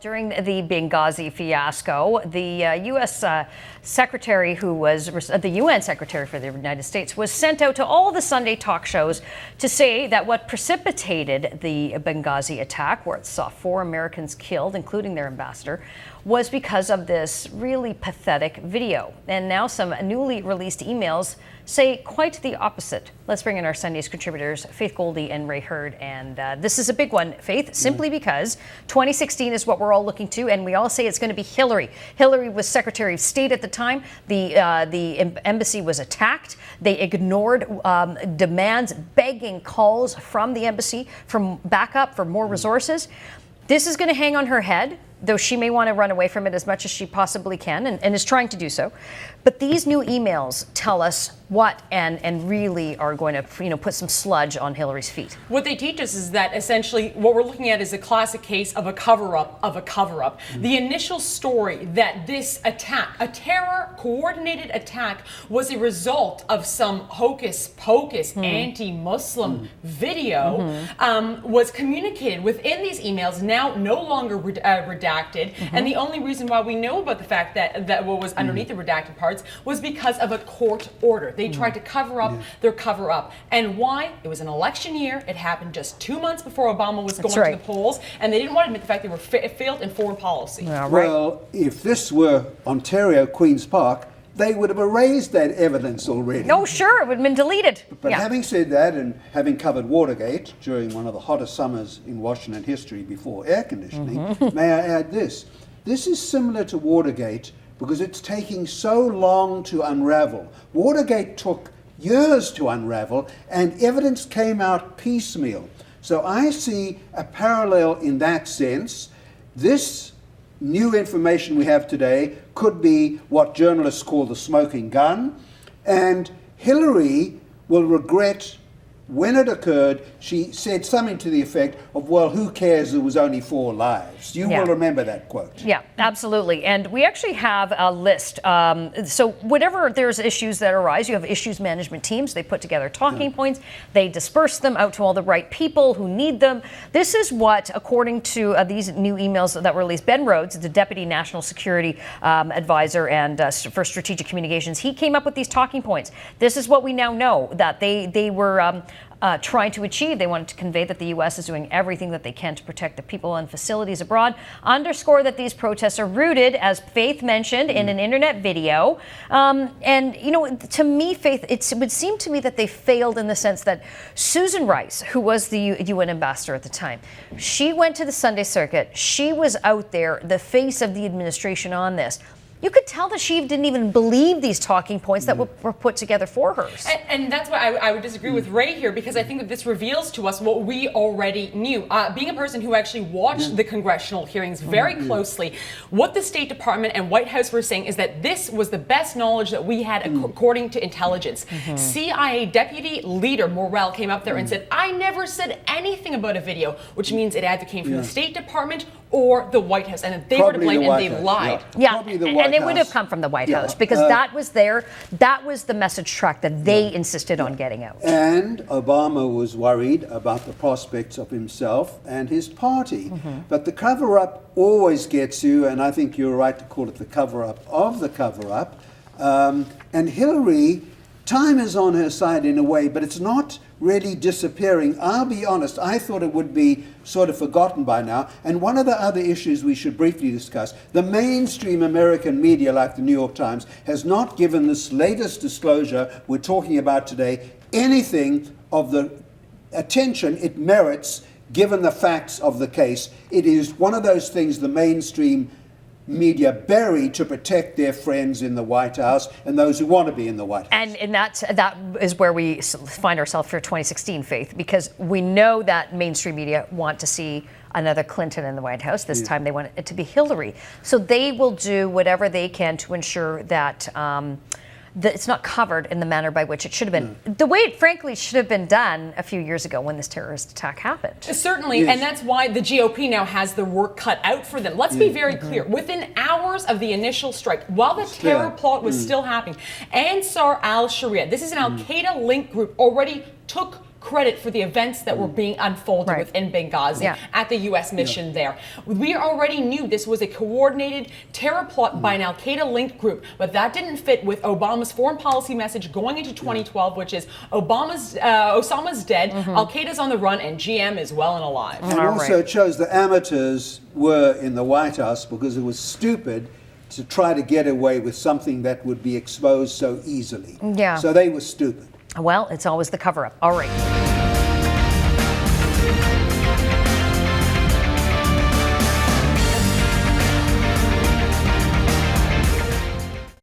During the Benghazi fiasco, the U.S. Secretary, who was the UN Secretary for the United States, was sent out to all the Sunday talk shows to say that what precipitated the Benghazi attack, where it saw 4 Americans killed, including their ambassador, was because of this really pathetic video. And now some newly released emails say quite the opposite. Let's bring in our Sunday's contributors, Faith Goldie and Ray Hurd. And this is a big one, Faith, simply because 2016 is what we're all looking to, and we all say it's going to be Hillary. Hillary was Secretary of State at the time. The embassy was attacked. They ignored demands, begging calls from the embassy for backup, for more resources. This is going to hang on her head, though she may want to run away from it as much as she possibly can and is trying to do so. But these new emails tell us what and really are going to put some sludge on Hillary's feet. What they teach us is that essentially what we're looking at is a classic case of a cover-up of a cover-up. The initial story that this attack, a terror coordinated attack, was a result of some hocus pocus anti-Muslim video was communicated within these emails, now no longer redacted. And the only reason why we know about the fact that what was underneath the redacted parts was because of a court order. They tried to cover up their cover up. And why? It was an election year. It happened just 2 months before Obama was going to the polls, and they didn't want to admit the fact they were failed in foreign policy. Yeah, right. Well, if this were Ontario, Queen's Park, they would have erased that evidence already. No, sure, it would have been deleted. But having said that, and having covered Watergate during one of the hottest summers in Washington history before air conditioning, may I add this? This is similar to Watergate because it's taking so long to unravel. Watergate took years to unravel, and evidence came out piecemeal. So I see a parallel in that sense. This new information we have today could be what journalists call the smoking gun, and Hillary will regret when it occurred. She said something to the effect of, well, who cares, there was only 4 lives. You will remember that quote. Yeah, absolutely. And we actually have a list. So whenever there's issues that arise, you have issues management teams. They put together talking points. They disperse them out to all the right people who need them. This is what, according to these new emails that were released, Ben Rhodes, the Deputy National Security Advisor and for Strategic Communications, he came up with these talking points. This is what we now know that they were trying to achieve. They wanted to convey that the U.S. is doing everything that they can to protect the people and facilities abroad, underscore that these protests are rooted, as Faith mentioned, in an internet video. And, to me, Faith, it would seem to me that they failed in the sense that Susan Rice, who was the UN ambassador at the time, she went to the Sunday circuit. She was out there, the face of the administration on this. You could tell that she didn't even believe these talking points that were put together for her. And that's why I would disagree with Ray here, because I think that this reveals to us what we already knew. Being a person who actually watched the congressional hearings very closely, what the State Department and White House were saying is that this was the best knowledge that we had according to intelligence. CIA Deputy Leader Morrell came up there and said, I never said anything about a video, which means it either came from the State Department or the White House, and they were to blame and they lied. And it would have come from the White House because that was the message track that they insisted on getting out. And Obama was worried about the prospects of himself and his party. But the cover-up always gets you, and I think you're right to call it the cover-up of the cover-up. And Hillary, time is on her side in a way, but it's not really disappearing. I'll be honest, I thought it would be sort of forgotten by now. And one of the other issues we should briefly discuss, the mainstream American media, like the New York Times, has not given this latest disclosure we're talking about today anything of the attention it merits given the facts of the case. It is one of those things the mainstream media bury to protect their friends in the White House and those who want to be in the White House. And that is where we find ourselves for 2016, Faith, because we know that mainstream media want to see another Clinton in the White House. This time they want it to be Hillary. So they will do whatever they can to ensure that that it's not covered in the manner by which it should have been. The way it frankly should have been done a few years ago when this terrorist attack happened. Certainly, and that's why the GOP now has their work cut out for them. Let's be very clear. Within hours of the initial strike, while the terror plot was still happening, Ansar al-Sharia, this is an al-Qaeda linked group, already took credit for the events that were being unfolded Right. within Benghazi Yeah. at the U.S. mission there. We already knew this was a coordinated terror plot by an al-Qaeda-linked group, but that didn't fit with Obama's foreign policy message going into 2012, which is Osama's dead, al-Qaeda's on the run, and GM is well and alive. And All also right. it shows the amateurs were in the White House because it was stupid to try to get away with something that would be exposed so easily. Yeah. So they were stupid. Well, it's always the cover-up. All right.